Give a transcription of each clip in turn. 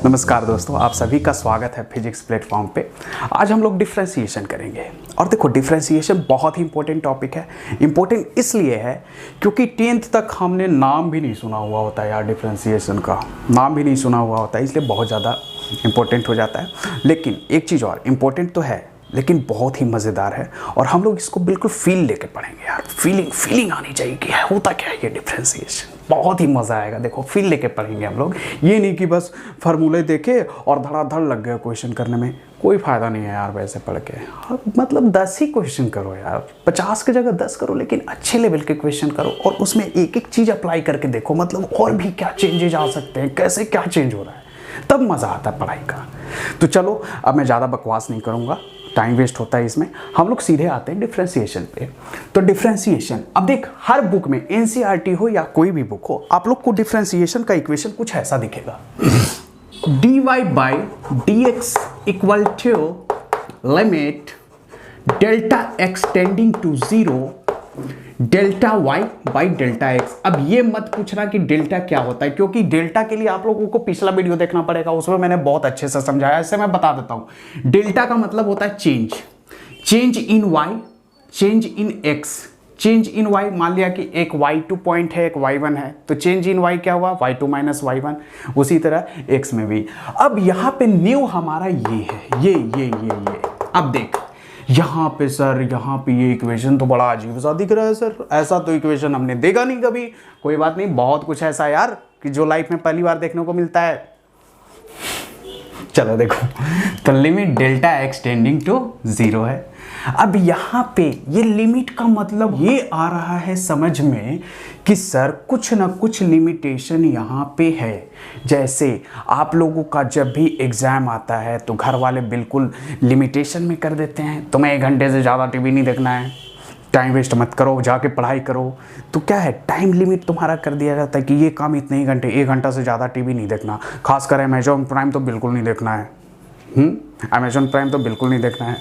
नमस्कार दोस्तों, आप सभी का स्वागत है फिजिक्स प्लेटफॉर्म पे। आज हम लोग डिफरेंशिएशन करेंगे और देखो डिफरेंशिएशन बहुत ही इंपॉर्टेंट टॉपिक है। इंपॉर्टेंट इसलिए है क्योंकि 10th तक हमने नाम भी नहीं सुना हुआ होता है यार, डिफरेंशिएशन का नाम भी नहीं सुना हुआ होता है, इसलिए बहुत ज़्यादा इंपॉर्टेंट हो जाता है। लेकिन एक चीज़ और इम्पोर्टेंट तो है लेकिन बहुत ही मज़ेदार है और हम लोग इसको बिल्कुल फील लेके पढ़ेंगे यार। फीलिंग आनी चाहिए कि होता क्या है ये डिफरेंशिएशन, बहुत ही मज़ा आएगा। देखो फील लेके पढ़ेंगे हम लोग, ये नहीं कि बस फार्मूले देखे और धड़ाधड़ लग गए क्वेश्चन करने में। कोई फ़ायदा नहीं है यार वैसे पढ़ के। मतलब 10 ही क्वेश्चन करो यार, 50 की जगह 10 करो, लेकिन अच्छे लेवल के क्वेश्चन करो और उसमें एक एक चीज़ अप्लाई करके देखो, मतलब और भी क्या चेंजेज आ सकते हैं, कैसे क्या चेंज हो रहा है, तब मज़ा आता है पढ़ाई का। तो चलो अब मैं ज़्यादा बकवास नहीं करूँगा, टाइम वेस्ट होता है इसमें। हम लोग सीधे आते हैं डिफरेंशिएशन पे। तो डिफरेंशिएशन, अब देख हर बुक में एनसीईआरटी हो या कोई भी बुक हो, आप लोग को डिफरेंशिएशन का इक्वेशन कुछ ऐसा दिखेगा। dy by dx equal to limit delta x tending to 0 delta y by delta x। अब ये मत पूछना कि डेल्टा क्या होता है, क्योंकि डेल्टा के लिए आप लोगों को पिछला वीडियो देखना पड़ेगा, उसमें मैंने बहुत अच्छे से समझाया। इससे मैं बता देता हूं, डेल्टा का मतलब होता है change in y, change in x। Change in y, मान लिया कि एक y2 पॉइंट है, एक y1 है, तो चेंज इन y क्या हुआ, y2 माइनस y1। उसी तरह x में भी। अब यहाँ पे न्यू हमारा ये है, ये। अब देख यहाँ पे सर, यहाँ पे ये इक्वेशन तो बड़ा अजीब सा दिख रहा है सर, ऐसा तो इक्वेशन हमने देखा नहीं कभी। कोई बात नहीं, बहुत कुछ ऐसा यार कि जो लाइफ में पहली बार देखने को मिलता है। चलो देखो, तो limit delta x tending to 0 है। अब यहाँ पे ये लिमिट का मतलब ये आ रहा है समझ में कि सर कुछ ना कुछ लिमिटेशन यहाँ पे है। जैसे आप लोगों का जब भी एग्ज़ाम आता है तो घर वाले बिल्कुल लिमिटेशन में कर देते हैं, तुम्हें 1 घंटे से ज़्यादा टीवी नहीं देखना है, टाइम वेस्ट मत करो, जाके पढ़ाई करो। तो क्या है, टाइम लिमिट तुम्हारा कर दिया जाता है कि ये काम इतने ही घंटे, 1 घंटा से ज़्यादा टीवी नहीं देखना। खासकर अमेजॉन प्राइम तो बिल्कुल नहीं देखना है। अमेजॉन प्राइम तो बिल्कुल नहीं देखना है।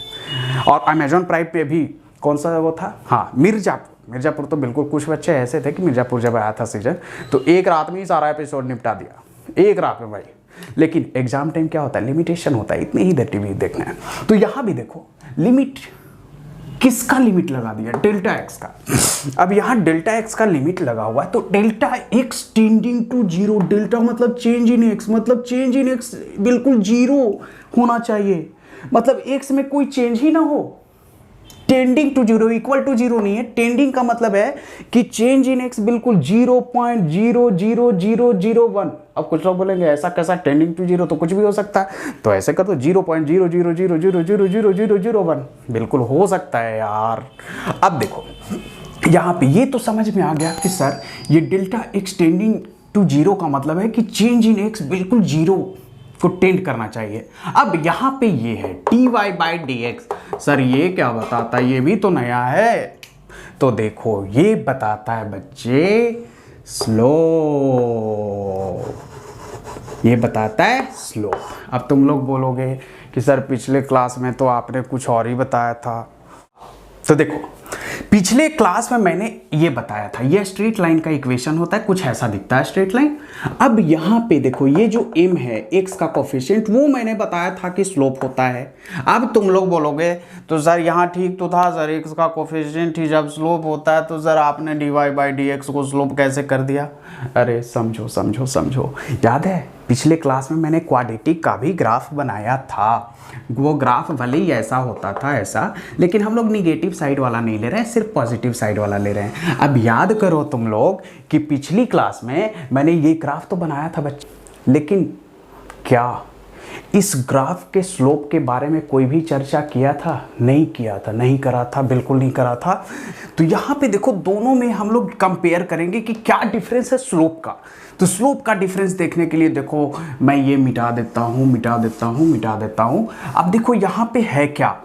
और अमेजॉन प्राइम पे भी कौन सा वो था, हाँ मिर्ज़ापुर तो बिल्कुल, कुछ बच्चे ऐसे थे कि मिर्ज़ापुर जब आया था सीजन तो एक रात में ही सारा एपिसोड निपटा दिया, एक रात में भाई। लेकिन एग्जाम टाइम क्या होता है, लिमिटेशन होता है, इतनी ही देर टीवी देखना है। तो यहाँ भी देखो लिमिट, किसका लिमिट लगा दिया, डेल्टा एक्स का। अब यहाँ डेल्टा एक्स का लिमिट लगा हुआ है, तो delta x tending to 0, delta मतलब चेंज इन एक्स, मतलब चेंज इन एक्स बिल्कुल 0 होना चाहिए, मतलब एक्स में कोई चेंज ही ना हो। टेंडिंग टू 0 इक्वल टू 0 नहीं है, टेंडिंग का मतलब है कि चेंज इन एक्स बिल्कुल 0.00001। अब कुछ लोग बोलेंगे ऐसा कैसा, टेंडिंग टू 0 तो कुछ भी हो सकता है, तो ऐसे कर दो 0.000000001, बिल्कुल हो सकता है यार। अब देखो यहाँ पे ये तो समझ में आ गया कि सर ये डेल्टा एक्स टेंडिंग टू 0 का मतलब है कि चेंज इन एक्स बिल्कुल 0 को टेंड करना चाहिए। अब यहाँ पे ये है dy बाई dx, सर ये क्या बताता है, ये भी तो नया है। तो देखो ये बताता है बच्चे स्लोप, ये बताता है स्लोप। अब तुम लोग बोलोगे कि सर पिछले क्लास में तो आपने कुछ और ही बताया था। तो देखो पिछले क्लास में मैंने ये बताया था, ये स्ट्रेट लाइन का इक्वेशन होता है, कुछ ऐसा दिखता है स्ट्रेट लाइन। अब यहाँ पे देखो ये जो m है, x का कोफिशिएंट, वो मैंने बताया था कि स्लोप होता है। अब तुम लोग बोलोगे तो सर यहाँ ठीक तो था सर, x का कोफिशिएंट ही जब स्लोप होता है तो सर आपने dy बाई dx को स्लोप कैसे कर दिया। अरे समझो, याद है पिछले क्लास में मैंने क्वाड्रेटिक का भी ग्राफ बनाया था। वो ग्राफ भले ही ऐसा होता था ऐसा, लेकिन हम लोग निगेटिव साइड वाला नहीं ले रहे हैं, सिर्फ पॉजिटिव साइड वाला ले रहे हैं। अब याद करो तुम लोग कि पिछली क्लास में मैंने ये ग्राफ तो बनाया था बच्चे, लेकिन क्या इस ग्राफ के स्लोप के बारे में कोई भी चर्चा किया था? नहीं किया था, नहीं करा था, बिल्कुल नहीं करा था। तो यहाँ पे देखो दोनों में हम लोग कंपेयर करेंगे कि क्या डिफरेंस है स्लोप का। तो स्लोप का डिफरेंस देखने के लिए देखो मैं ये मिटा देता हूँ। अब देखो यहाँ पे है क्या,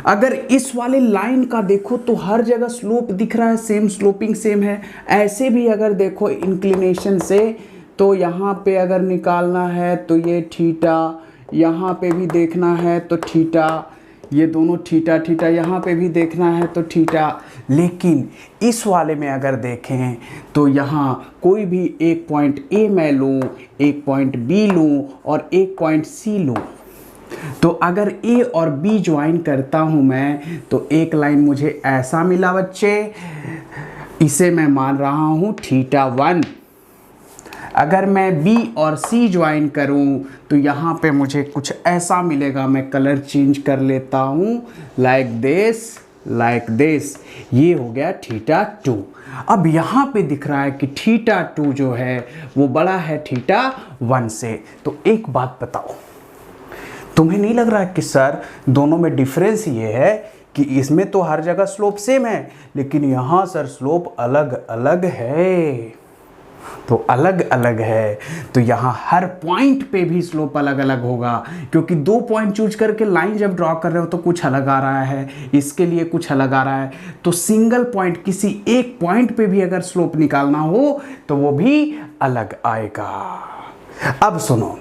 अगर इस वाले लाइन का देखो तो हर जगह स्लोप दिख रहा है, सेम स्लोपिंग सेम है। ऐसे भी अगर देखो इंक्लिनेशन से, तो यहाँ पे अगर निकालना है तो ये थीटा, यहाँ पे भी देखना है तो थीटा, ये दोनों थीटा थीटा, यहाँ पे भी देखना है तो थीटा। लेकिन इस वाले में अगर देखें तो यहाँ कोई भी एक पॉइंट ए मैं लूँ, एक पॉइंट बी लूँ और एक पॉइंट सी लूँ, तो अगर ए और बी ज्वाइन करता हूँ मैं तो एक लाइन मुझे ऐसा मिला बच्चे, इसे मैं मान रहा हूँ θ1। अगर मैं B और C ज्वाइन करूं तो यहाँ पे मुझे कुछ ऐसा मिलेगा, मैं कलर चेंज कर लेता हूँ, लाइक दिस, ये हो गया θ2। अब यहाँ पे दिख रहा है कि θ2 जो है वो बड़ा है θ1 से। तो एक बात बताओ, तुम्हें नहीं लग रहा है कि सर दोनों में डिफरेंस ये है कि इसमें तो हर जगह स्लोप सेम है, लेकिन यहाँ सर स्लोप अलग अलग है। तो अलग अलग है तो यहाँ हर पॉइंट पे भी स्लोप अलग अलग होगा, क्योंकि 2 पॉइंट चूज करके लाइन जब ड्रॉ कर रहे हो तो कुछ अलग आ रहा है, इसके लिए कुछ अलग आ रहा है। तो सिंगल पॉइंट, किसी एक पॉइंट पे भी अगर स्लोप निकालना हो तो वो भी अलग आएगा। अब सुनो,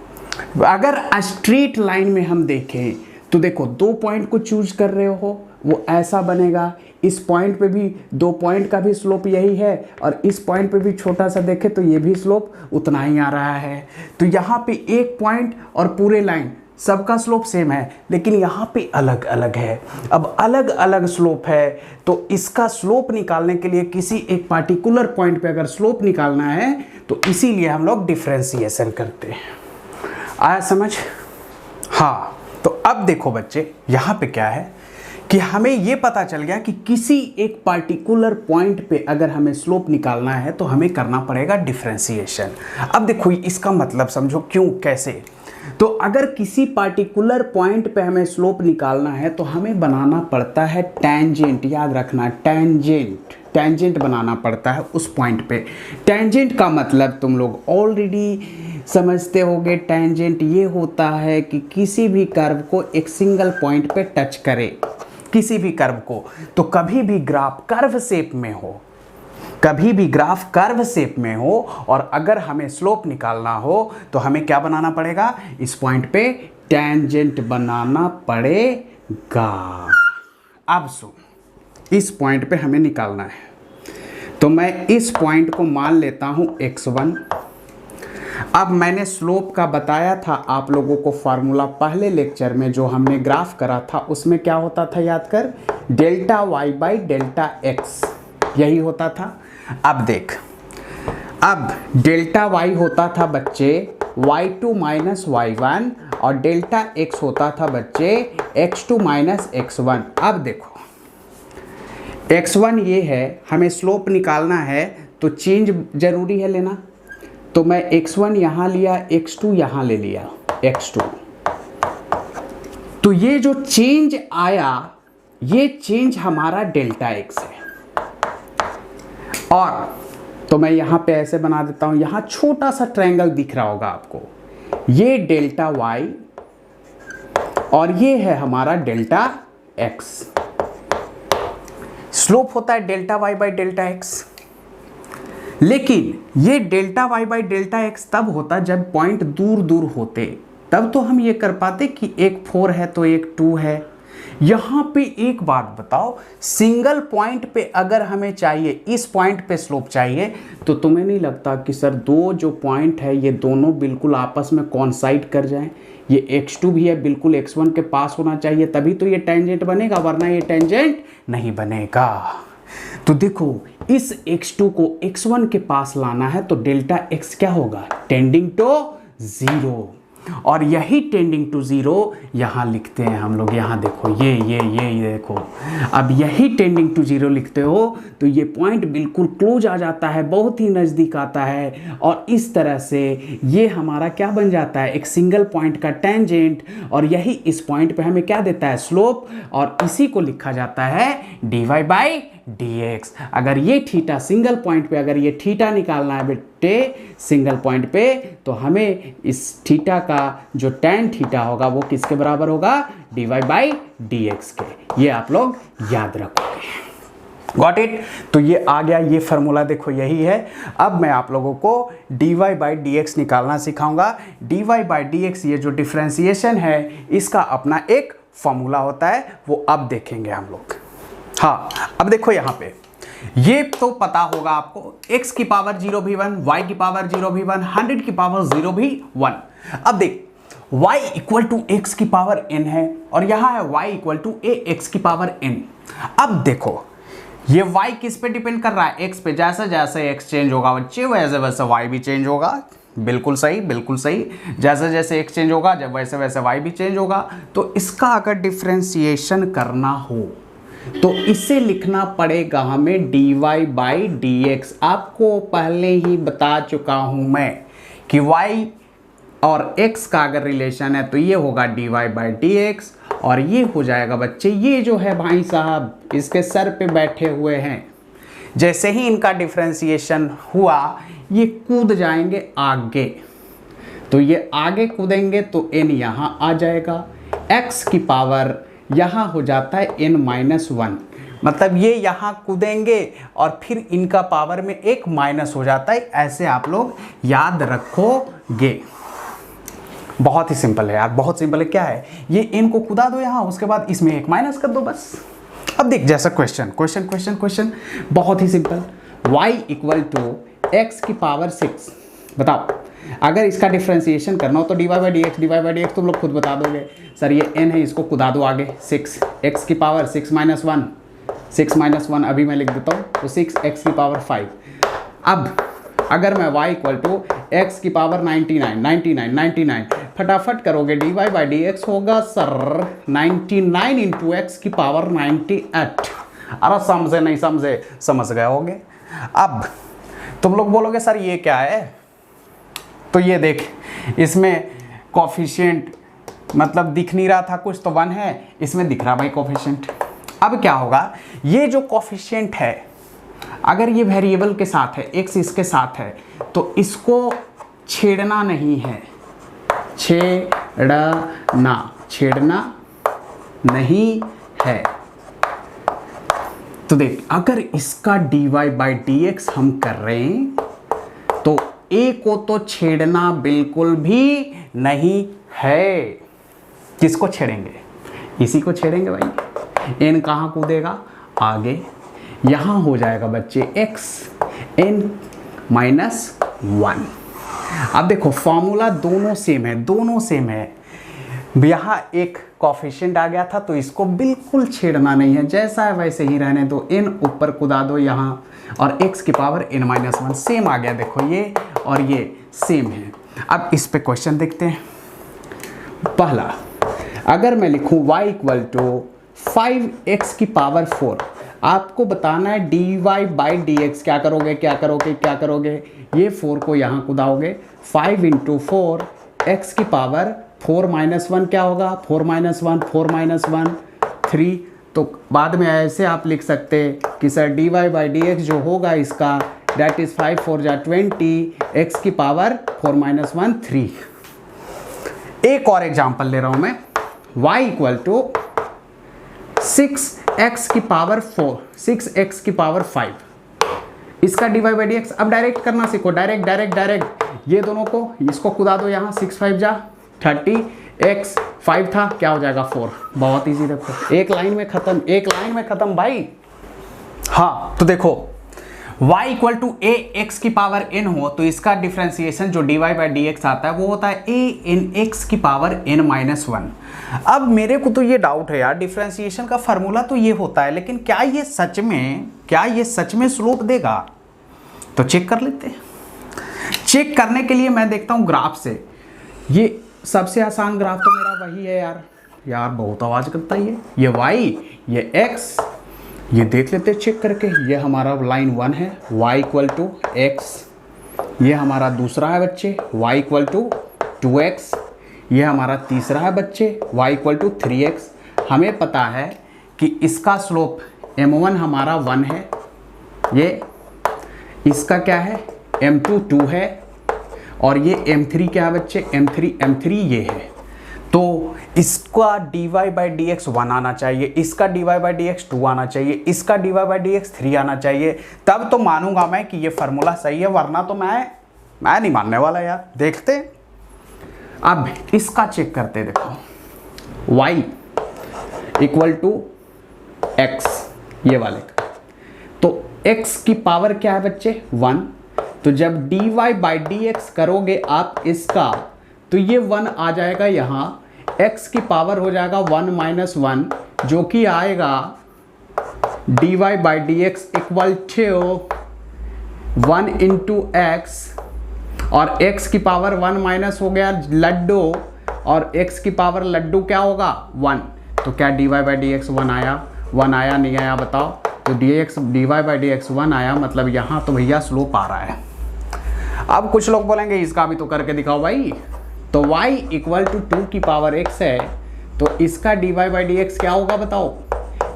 अगर स्ट्रेट लाइन में हम देखें तो देखो 2 पॉइंट को चूज कर रहे हो, वो ऐसा बनेगा। इस पॉइंट पे भी 2 पॉइंट का भी स्लोप यही है और इस पॉइंट पे भी छोटा सा देखें तो ये भी स्लोप उतना ही आ रहा है। तो यहाँ पे एक पॉइंट और पूरे लाइन सबका स्लोप सेम है, लेकिन यहाँ पे अलग अलग है। अब अलग अलग स्लोप है तो इसका स्लोप निकालने के लिए किसी एक पार्टिकुलर पॉइंट पे अगर स्लोप निकालना है तो इसीलिए हम लोग डिफरेंशिएशन करते हैं। आया समझ? हाँ, तो अब देखो बच्चे, यहाँ पे क्या है कि हमें ये पता चल गया कि किसी एक पार्टिकुलर पॉइंट पे अगर हमें स्लोप निकालना है तो हमें करना पड़ेगा डिफरेंशिएशन। अब देखो इसका मतलब समझो, क्यों, कैसे। तो अगर किसी पार्टिकुलर पॉइंट पे हमें स्लोप निकालना है तो हमें बनाना पड़ता है टेंजेंट। याद रखना, टेंजेंट बनाना पड़ता है उस पॉइंट पे। टेंजेंट का मतलब तुम लोग ऑलरेडी समझते होगे। टेंजेंट ये होता है कि किसी भी कर्व को एक सिंगल पॉइंट पे टच करे, किसी भी कर्व को। तो कभी भी ग्राफ कर्व शेप में हो, और अगर हमें स्लोप निकालना हो तो हमें क्या बनाना पड़ेगा, इस पॉइंट पे टेंजेंट बनाना पड़ेगा। अब सुन, इस पॉइंट पे हमें निकालना है तो मैं इस पॉइंट को मान लेता हूं x1। अब मैंने स्लोप का बताया था आप लोगों को फार्मूला, पहले लेक्चर में जो हमने ग्राफ करा था उसमें क्या होता था, याद कर, delta y by delta x, यही होता था। अब देख, अब डेल्टा वाई होता था बच्चे y2 माइनस y1 और डेल्टा x होता था बच्चे x2 माइनस x1। अब देखो x1 ये है, हमें स्लोप निकालना है तो चेंज जरूरी है लेना। तो मैं x1 यहाँ लिया, x2 यहाँ ले लिया, x2। तो ये जो चेंज आया, ये चेंज हमारा डेल्टा x है। और तो मैं यहाँ पे ऐसे बना देता हूँ, यहाँ छोटा सा ट्रायंगल दिख रहा होगा आपको, ये डेल्टा y और ये है हमारा डेल्टा x। स्लोप होता है delta y by delta x। लेकिन ये delta y by delta x तब होता जब पॉइंट दूर दूर होते, तब तो हम ये कर पाते कि एक 4 है तो एक 2 है। यहाँ पे एक बात बताओ, सिंगल पॉइंट पे अगर हमें चाहिए, इस पॉइंट पे स्लोप चाहिए, तो तुम्हें नहीं लगता कि सर दो जो पॉइंट है ये दोनों बिल्कुल आपस में कॉन्साइड कर जाएं? ये x2 भी है, बिल्कुल x1 के पास होना चाहिए, तभी तो ये टेंजेंट बनेगा, वरना ये टेंजेंट नहीं बनेगा। तो देखो, इस x2 को x1 के पास लाना है तो डेल्टा x क्या होगा, टेंडिंग टू 0। और यही टेंडिंग टू 0 यहाँ लिखते हैं हम लोग। यहाँ देखो, ये देखो, अब यही टेंडिंग टू 0 लिखते हो तो ये पॉइंट बिल्कुल क्लोज आ जाता है, बहुत ही नज़दीक आता है। और इस तरह से ये हमारा क्या बन जाता है, एक सिंगल पॉइंट का टेंजेंट। और यही इस पॉइंट पे हमें क्या देता है, स्लोप। और इसी को लिखा जाता है dy बाई dx। अगर ये थीटा सिंगल पॉइंट पे, अगर ये थीटा निकालना है बेटे सिंगल पॉइंट पे, तो हमें इस थीटा का जो tan थीटा होगा वो किसके बराबर होगा, dy बाई dx के। ये आप लोग याद रखोगे। Got it? तो ये आ गया, ये फार्मूला देखो यही है। अब मैं आप लोगों को dy बाई dx निकालना सिखाऊंगा। dy बाई dx ये जो डिफरेंशिएशन है, इसका अपना एक फॉर्मूला होता है वो अब देखेंगे हम लोग। हाँ, अब देखो यहाँ पे ये तो पता होगा आपको, x की पावर 0 भी 1, y की पावर 0 भी 1, 100 की पावर 0 भी 1। अब देख y इक्वल टू एक्स की पावर n है और यहां है y equal to a x की पावर n। अब देखो ये y किस पे डिपेंड कर रहा है, x पे। जैसे जैसे x चेंज होगा बच्चे वैसे वैसे y भी चेंज होगा। बिल्कुल सही, बिल्कुल सही। जैसे जैसे x चेंज होगा जब वैसे वैसे y भी चेंज होगा। तो इसका अगर डिफ्रेंसिएशन करना हो तो इसे लिखना पड़ेगा हमें dy बाई डी एक्स। आपको पहले ही बता चुका हूं मैं कि y और x का अगर रिलेशन है तो ये होगा dy बाई डी एक्स, और ये हो जाएगा बच्चे, ये जो है भाई साहब इसके सर पे बैठे हुए हैं, जैसे ही इनका डिफ्रेंसिएशन हुआ ये कूद जाएंगे आगे। तो ये आगे कूदेंगे तो n यहाँ आ जाएगा, x की पावर यहाँ हो जाता है n माइनस 1, मतलब ये यहाँ कूदेंगे और फिर इनका पावर में एक माइनस हो जाता है। ऐसे आप लोग याद रखोगे। बहुत ही सिंपल है यार, बहुत सिंपल है। क्या है, ये n को कूदा दो यहाँ, उसके बाद इसमें एक माइनस कर दो बस। अब देख जैसा क्वेश्चन बहुत ही simple, y equal to x की पावर 6। बताओ अगर इसका डिफ्रेंसिएशन करना हो तो dy बाई डी एक्स तुम लोग खुद बता दोगे। सर ये n है, इसको कुदा दो आगे, 6 x की पावर 6 माइनस 1 अभी मैं लिख देता हूँ, तो 6 x की पावर 5। अब अगर मैं y इक्वल टू एक्स की पावर 99 फटाफट करोगे dy बाई डी एक्स होगा सर 99 इंटू एक्स की पावर 98। अरे समझे नहीं समझे, समझ गए होगे। अब तुम लोग बोलोगे सर ये क्या है, तो ये देख इसमें कोफिशिएंट मतलब दिख नहीं रहा था कुछ, तो 1 है, इसमें दिख रहा भाई कोफिशिएंट। अब क्या होगा, ये जो कोफिशिएंट है अगर ये वेरिएबल के साथ है, x इसके साथ है, तो इसको छेड़ना नहीं है, छेड़ना नहीं है। तो देख अगर इसका dy बाई डी एक्स हम कर रहे हैं तो a को तो छेड़ना बिल्कुल भी नहीं है। किसको छेड़ेंगे, इसी को छेड़ेंगे भाई। n कहाँ कूदेगा आगे, यहाँ हो जाएगा बच्चे x n माइनस 1। अब देखो फॉर्मूला दोनों सेम है। यहाँ एक कोफिशिएंट आ गया था तो इसको बिल्कुल छेड़ना नहीं है, जैसा है वैसे ही रहने दो। n ऊपर कुदा दो यहाँ, और x की पावर n माइनस 1 सेम आ गया। देखो ये और ये सेम है। अब इस पे क्वेश्चन देखते हैं। पहला, अगर मैं लिखूँ y इक्वल टू 5x की पावर 4, आपको बताना है dy बाई डी एक्स। क्या करोगे, ये 4 को यहाँ कुदाओगे, 5 इंटू 4 एक्स की पावर 4 माइनस 1 क्या होगा, 4 माइनस 1 3। तो बाद में ऐसे आप लिख सकते कि sir dy by d x जो होगा इसका दैट इज 5 4 जा 20 एक्स की पावर 4 माइनस 1 3। एक और एग्जाम्पल ले रहा हूँ मैं, y इक्वल टू 6x की पावर 4, 6x की पावर 5, इसका dy बाई डी एक्स। अब डायरेक्ट करना सीखो, डायरेक्ट ये दोनों को, इसको कुदा दो यहाँ, 6 5 जा 30, x 5 था क्या हो जाएगा 4। बहुत इजी, देखो एक लाइन में खत्म भाई। हाँ तो देखो y equal to a x की पावर n हो तो इसका डिफ्रेंसिएशन जो dy बाई डी एक्स आता है वो होता है a n x की पावर n माइनस 1। अब मेरे को तो ये डाउट है यार, डिफ्रेंसिएशन का फार्मूला तो ये होता है, लेकिन क्या ये सच में स्लोप देगा, तो चेक कर लेते हैं। चेक करने के लिए मैं देखता हूँ ग्राफ से। ये सबसे आसान ग्राफ तो मेरा वही है यार बहुत आवाज़ करता है ये y, ये x, ये देख लेते हैं चेक करके। ये हमारा लाइन 1 है, y इक्वल टू एक्स। ये हमारा दूसरा है बच्चे, y इक्वल टू 2x। ये हमारा तीसरा है बच्चे, y इक्वल टू 3x। हमें पता है कि इसका स्लोप m1 हमारा 1 है, ये इसका क्या है m2 2 है, और ये m3 क्या है बच्चे, m3 ये है। तो इसका dy बाई डी एक्स 1 आना चाहिए, इसका dy बाई डी एक्स 2 आना चाहिए, इसका dy बाई डी एक्स 3 आना चाहिए, तब तो मानूंगा मैं कि ये फार्मूला सही है, वरना तो मैं नहीं मानने वाला यार। देखते अब इसका चेक करते, देखो y इक्वल टू x, ये वाले का। तो x की पावर क्या है बच्चे 1, तो जब dy बाई dx करोगे आप इसका, तो ये 1 आ जाएगा यहाँ, x की पावर हो जाएगा 1 माइनस 1, जो कि आएगा dy by dx equal to 1 into x, और x की पावर 1 माइनस हो गया लड्डू, और x की पावर लड्डू क्या होगा 1, तो क्या dy बाई dx 1 आया नहीं आया बताओ। तो dy बाई dx 1 आया, मतलब यहाँ तो भैया स्लोप आ रहा है। अब कुछ लोग बोलेंगे इसका भी तो करके दिखाओ भाई। तो y इक्वल टू 2 की पावर x है, तो इसका dy बाई dx क्या होगा बताओ।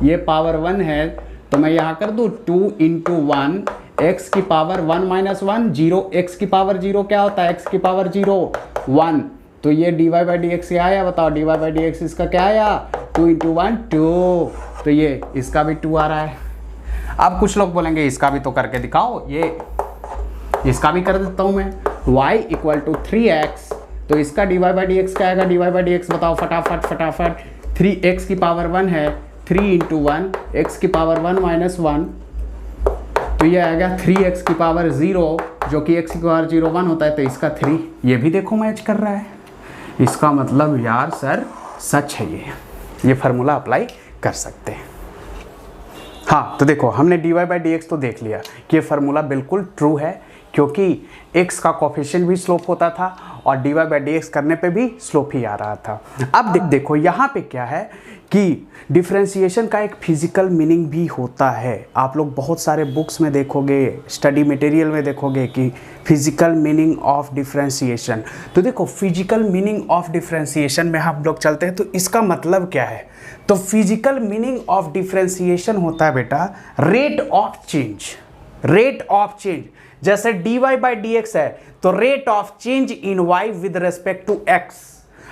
ये पावर 1 है, तो मैं यहाँ कर दूँ 2 इंटू 1, x की पावर 1 माइनस 1 0, x की पावर 0 क्या होता है, x की पावर 0 1, तो ये dy बाई dx क्या आया बताओ, dy बाई dx इसका क्या आया 2 इंटू 1 2, तो ये इसका भी 2 आ रहा है। अब कुछ लोग बोलेंगे इसका भी तो करके दिखाओ, ये इसका भी कर देता हूँ मैं, y इक्वल टू 3x, तो इसका dy बाई dx क्या आएगा, dy बाई dx बताओ फटाफट 3x की पावर 1 है, 3 इंटू 1, x की पावर 1 माइनस 1, तो ये आएगा 3x की पावर 0, जो कि x की पावर 0 1 होता है, तो इसका 3, ये भी देखो मैच कर रहा है। इसका मतलब यार सर सच है, ये फार्मूला अप्लाई कर सकते हैं। हाँ तो देखो हमने dy बाई dx तो देख लिया कि ये फार्मूला बिल्कुल ट्रू है, क्योंकि x का कोफिशिएंट भी स्लोप होता था और dy बाई dx करने पे भी स्लोप ही आ रहा था। अब देखो यहाँ पे क्या है कि डिफरेंशिएशन का एक फिजिकल मीनिंग भी होता है। आप लोग बहुत सारे बुक्स में देखोगे, स्टडी मटेरियल में देखोगे कि फिजिकल मीनिंग ऑफ डिफरेंशिएशन। तो देखो फिजिकल मीनिंग ऑफ डिफरेंशिएशन में हम लोग चलते हैं, तो इसका मतलब क्या है। तो फिजिकल मीनिंग ऑफ डिफरेंशिएशन होता है बेटा rate of change, rate of change. जैसे dy बाई dx है तो rate of change in y with respect to x।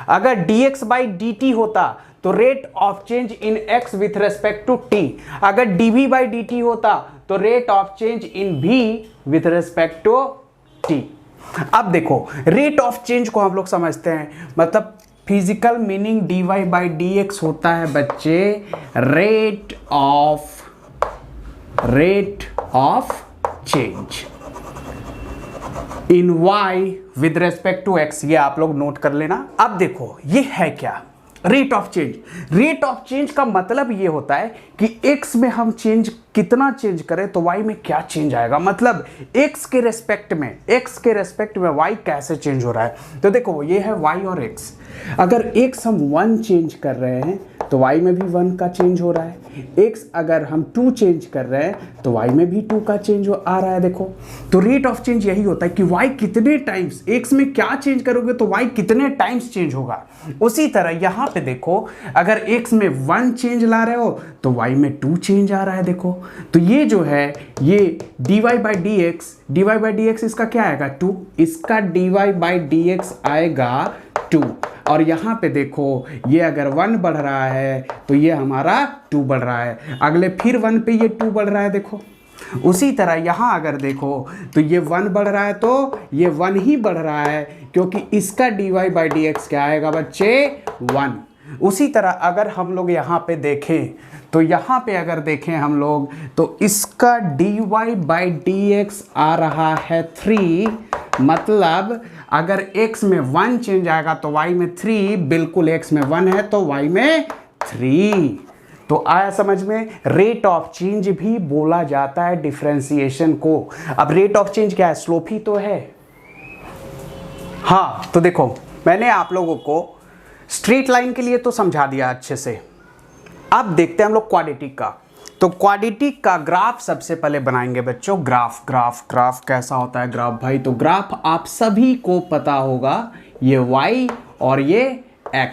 अगर dx बाई dt होता तो rate of change in x with respect to t। अगर dv बाई dt होता तो rate of change in v with respect to t। अब देखो rate of change को हम लोग समझते हैं, मतलब physical meaning dy by dx होता है बच्चे rate of change in y with respect to x। ये आप लोग नोट कर लेना। अब देखो ये है क्या rate of change. Rate of change का मतलब ये होता है कि x में हम चेंज कितना चेंज करें तो y में क्या चेंज आएगा, मतलब x के रेस्पेक्ट में y कैसे चेंज हो रहा है। तो देखो ये है y और x, अगर x हम 1 चेंज कर रहे हैं तो y में भी 1 का चेंज हो रहा है, x अगर हम 2 चेंज कर रहे हैं तो y में भी 2 का चेंज आ रहा है। देखो तो रेट ऑफ चेंज यही होता है कि y कितने टाइम्स, x में क्या चेंज करोगे तो y कितने टाइम्स चेंज होगा। उसी तरह यहाँ पे देखो अगर x में 1 चेंज ला रहे हो तो y में 2 चेंज आ रहा है। देखो तो ये जो है ये dy बाई dx इसका क्या आएगा 2, इसका dy बाई dx आएगा 2। और यहाँ पे देखो ये अगर 1 बढ़ रहा है तो ये हमारा 2 बढ़ रहा है, अगले फिर 1 पे ये 2 बढ़ रहा है। देखो उसी तरह यहाँ अगर देखो तो ये 1 बढ़ रहा है तो ये 1 ही बढ़ रहा है, क्योंकि इसका dy बाई dx क्या आएगा बच्चे 1। उसी तरह अगर हम लोग यहाँ पे देखें तो यहाँ पे अगर देखें हम लोग तो इसका dy बाई dx आ रहा है 3, मतलब अगर x में 1 चेंज आएगा तो y में 3, बिल्कुल x में 1 है तो y में 3। तो आया समझ में, रेट ऑफ चेंज भी बोला जाता है डिफरेंशिएशन को। अब रेट ऑफ चेंज क्या है, स्लोप ही तो है। हाँ तो देखो मैंने आप लोगों को स्ट्रेट लाइन के लिए तो समझा दिया अच्छे से। अब देखते हैं हम लोग क्वाड्रेटिक का। तो क्वाड्रेटिक का ग्राफ सबसे पहले बनाएंगे बच्चों। ग्राफ कैसा होता है ग्राफ भाई, तो ग्राफ आप सभी को पता होगा, ये y और ये x।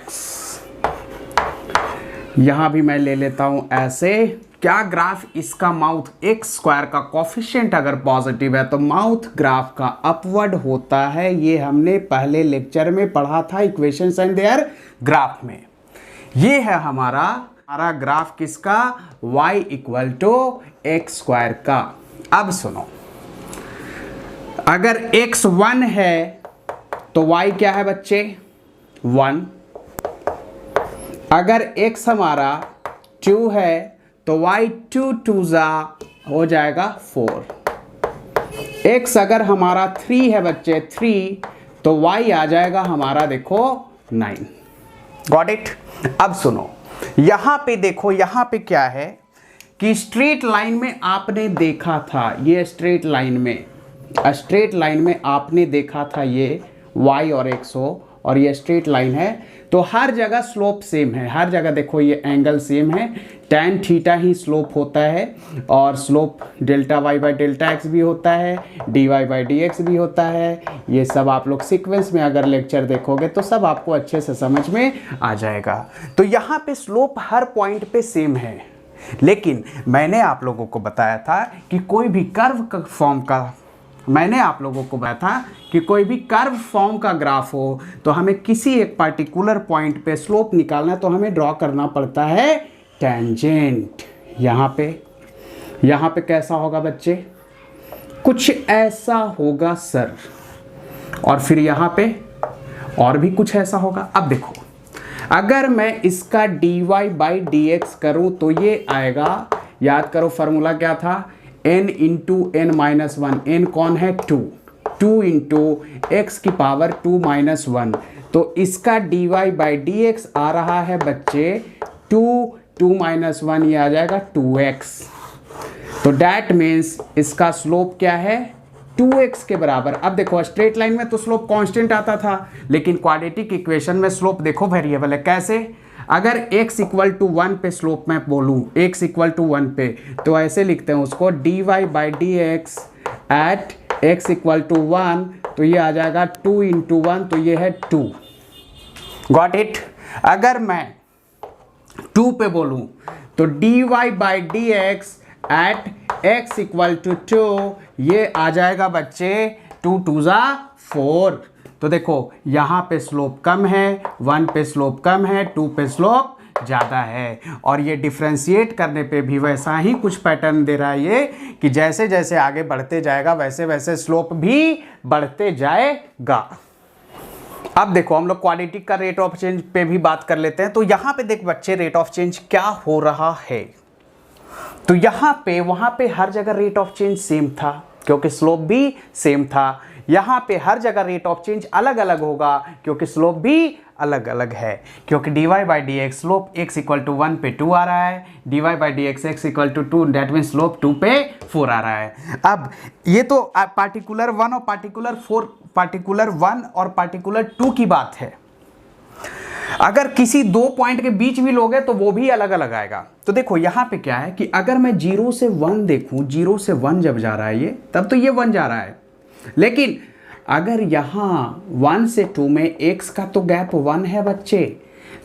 यहां भी मैं ले लेता हूं ऐसे, क्या ग्राफ इसका माउथ x स्क्वायर का कोफिशिएंट अगर पॉजिटिव है तो माउथ ग्राफ का अपवर्ड होता है। ये हमने पहले लेक्चर में पढ़ा था इक्वेशंस एंड देयर ग्राफ में। ये है हमारा ग्राफ किसका, y equal to x square का। अब सुनो, अगर x 1 है तो y क्या है बच्चे 1, अगर x हमारा 2 है तो y 2 2 जा हो जाएगा 4। x अगर हमारा 3 है बच्चे 3 तो y आ जाएगा हमारा देखो 9। Got it. अब सुनो यहां पे देखो, यहां पे क्या है कि स्ट्रेट लाइन में आपने देखा था, ये स्ट्रेट लाइन में आपने देखा था ये y और x हो, और ये स्ट्रेट लाइन है तो हर जगह स्लोप सेम है। हर जगह देखो ये एंगल सेम है, tan थीटा ही स्लोप होता है, और slope delta y by delta x भी होता है, dy बाई dx भी होता है। ये सब आप लोग सीक्वेंस में अगर लेक्चर देखोगे तो सब आपको अच्छे से समझ में आ जाएगा। तो यहाँ पे स्लोप हर पॉइंट पे सेम है, लेकिन मैंने आप लोगों को बताया था कि कोई भी कर्व फॉर्म का ग्राफ हो तो हमें किसी एक पार्टिकुलर पॉइंट पे स्लोप निकालना है तो हमें ड्रॉ करना पड़ता है टेंजेंट। यहाँ पे कैसा होगा बच्चे, कुछ ऐसा होगा सर, और फिर यहाँ पे और भी कुछ ऐसा होगा। अब देखो अगर मैं इसका dy बाई dx करूं तो ये आएगा, याद करो फॉर्मूला क्या था, n into n minus 1। n कौन है 2 इंटू एक्स की पावर 2 माइनस 1, तो इसका dy बाई dx आ रहा है बच्चे 2 माइनस 1, ये आ जाएगा 2x। तो डैट मीन्स इसका स्लोप क्या है 2x के बराबर। अब देखो स्ट्रेट लाइन में तो स्लोप कांस्टेंट आता था, लेकिन क्वाड्रेटिक इक्वेशन में स्लोप देखो वेरिएबल है। कैसे, अगर x इक्वल टू 1 पे स्लोप मैं बोलूँ, x इक्वल टू 1 पे, तो ऐसे लिखते हैं उसको dy by dx at x equal to 1, तो ये आ जाएगा 2 इंटू 1, तो ये है 2। Got it. अगर मैं 2 पे बोलूँ तो dy by dx at x equal to 2, ये आ जाएगा बच्चे 2 2 जा 4। तो देखो यहाँ पे स्लोप कम है, 1 पे स्लोप कम है, 2 पे स्लोप ज़्यादा है, और ये डिफ्रेंशिएट करने पे भी वैसा ही कुछ पैटर्न दे रहा है ये कि जैसे जैसे आगे बढ़ते जाएगा वैसे वैसे स्लोप भी बढ़ते जाएगा। अब देखो हम लोग क्वाड्रेटिक का रेट ऑफ चेंज पे भी बात कर लेते हैं। तो यहाँ पे देख बच्चे रेट ऑफ चेंज क्या हो रहा है, तो यहाँ पे वहाँ पे हर जगह रेट ऑफ चेंज सेम था क्योंकि स्लोप भी सेम था। यहाँ पे हर जगह रेट ऑफ चेंज अलग अलग होगा क्योंकि स्लोप भी अलग अलग है, क्योंकि dy by d x slope x equal to 1 पे 2 आ रहा है, dy by d x x equal to 2, that mean slope 2 पे 4 आ रहा है। अब ये तो पार्टिकुलर 1 और पार्टिकुलर 1 और पार्टिकुलर 2 की बात है। अगर किसी दो पॉइंट के बीच भी लोगे तो वो भी अलग अलग आएगा। तो देखो यहाँ पे क्या है कि अगर मैं 0 से 1 देखूं, 0 से 1 जब जा रहा है ये, तब तो ये 1 जा रहा है, लेकिन अगर यहाँ 1 से 2 में x का तो गैप 1 है बच्चे,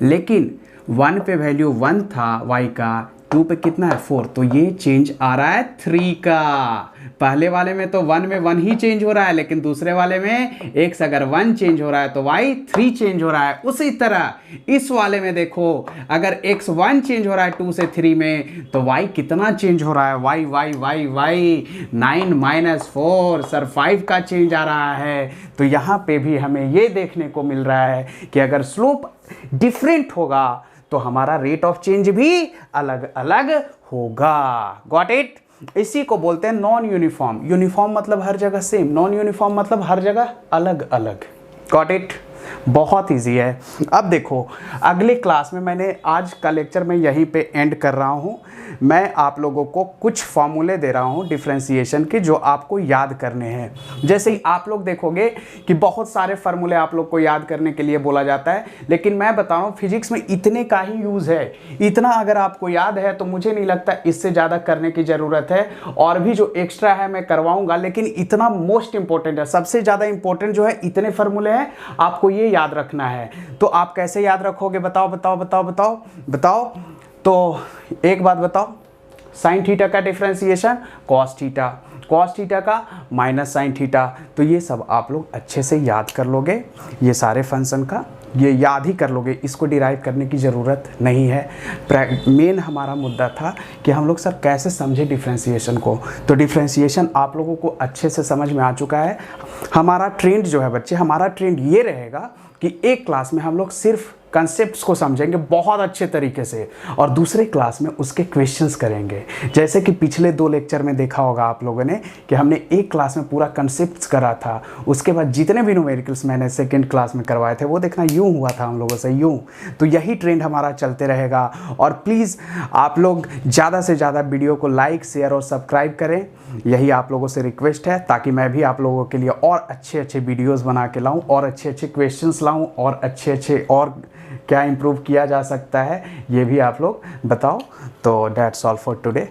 लेकिन 1 पे वैल्यू 1 था y का, 2 पे कितना है 4, तो ये चेंज आ रहा है 3 का। पहले वाले में तो 1 में 1 ही चेंज हो रहा है, लेकिन दूसरे वाले में x अगर 1 चेंज हो रहा है तो y 3 चेंज हो रहा है। उसी तरह इस वाले में देखो अगर x 1 चेंज हो रहा है 2 से 3 में, तो y कितना चेंज हो रहा है, y 9 माइनस 4 सर 5 का चेंज आ रहा है। तो यहाँ पे भी हमें ये देखने को मिल रहा है कि अगर स्लोप डिफरेंट होगा तो हमारा रेट ऑफ चेंज भी अलग अलग होगा। Got it. इसी को बोलते हैं नॉन यूनिफॉर्म। यूनिफॉर्म मतलब हर जगह सेम, नॉन यूनिफॉर्म मतलब हर जगह अलग अलग। Got it. बहुत इजी है। अब देखो अगले क्लास में, मैंने आज का लेक्चर मैं यहीं पे एंड कर रहा हूँ। मैं आप लोगों को कुछ फॉर्मूले दे रहा हूँ डिफरेंशिएशन के जो आपको याद करने हैं। जैसे ही आप लोग देखोगे कि बहुत सारे फार्मूले आप लोग को याद करने के लिए बोला जाता है, लेकिन मैं बता रहा हूँ फिजिक्स में इतने का ही यूज़ है। इतना अगर आपको याद है तो मुझे नहीं लगता इससे ज़्यादा करने की ज़रूरत है, और भी जो एक्स्ट्रा है मैं करवाऊँगा, लेकिन इतना मोस्ट इंपॉर्टेंट है। सबसे ज़्यादा इंपॉर्टेंट जो है इतने फार्मूले हैं, आपको ये याद रखना है। तो आप कैसे याद रखोगे बताओ बताओ बताओ बताओ बताओ। तो एक बात बताओ, साइन थीटा का डिफरेंशिएशन कॉस थीटा का माइनस साइन थीटा। तो ये सब आप लोग अच्छे से याद कर लोगे, ये सारे फंक्शन का ये याद ही कर लोगे, इसको डिराइव करने की ज़रूरत नहीं है। मेन हमारा मुद्दा था कि हम लोग सर कैसे समझे डिफरेंशिएशन को। तो डिफरेंशिएशन आप लोगों को अच्छे से समझ में आ चुका है। हमारा ट्रेंड जो है बच्चे, हमारा ट्रेंड ये रहेगा कि एक क्लास में हम लोग सिर्फ कंसेप्ट्स को समझेंगे बहुत अच्छे तरीके से और दूसरे क्लास में उसके क्वेश्चंस करेंगे। जैसे कि पिछले 2 लेक्चर में देखा होगा आप लोगों ने कि हमने एक क्लास में पूरा कंसेप्ट्स करा था, उसके बाद जितने भी न्यूमेरिकल्स मैंने सेकेंड क्लास में करवाए थे वो देखना यूँ हुआ था हम लोगों से, यूँ। तो यही ट्रेंड हमारा चलते रहेगा। और प्लीज़ आप लोग ज़्यादा से ज़्यादा वीडियो को लाइक, शेयर और सब्सक्राइब करें, यही आप लोगों से रिक्वेस्ट है, ताकि मैं भी आप लोगों के लिए और अच्छे अच्छे वीडियोस बना के लाऊं और अच्छे अच्छे क्वेश्चंस लाऊं और अच्छे और क्या इंप्रूव किया जा सकता है ये भी आप लोग बताओ। तो दैट्स ऑल फॉर टुडे।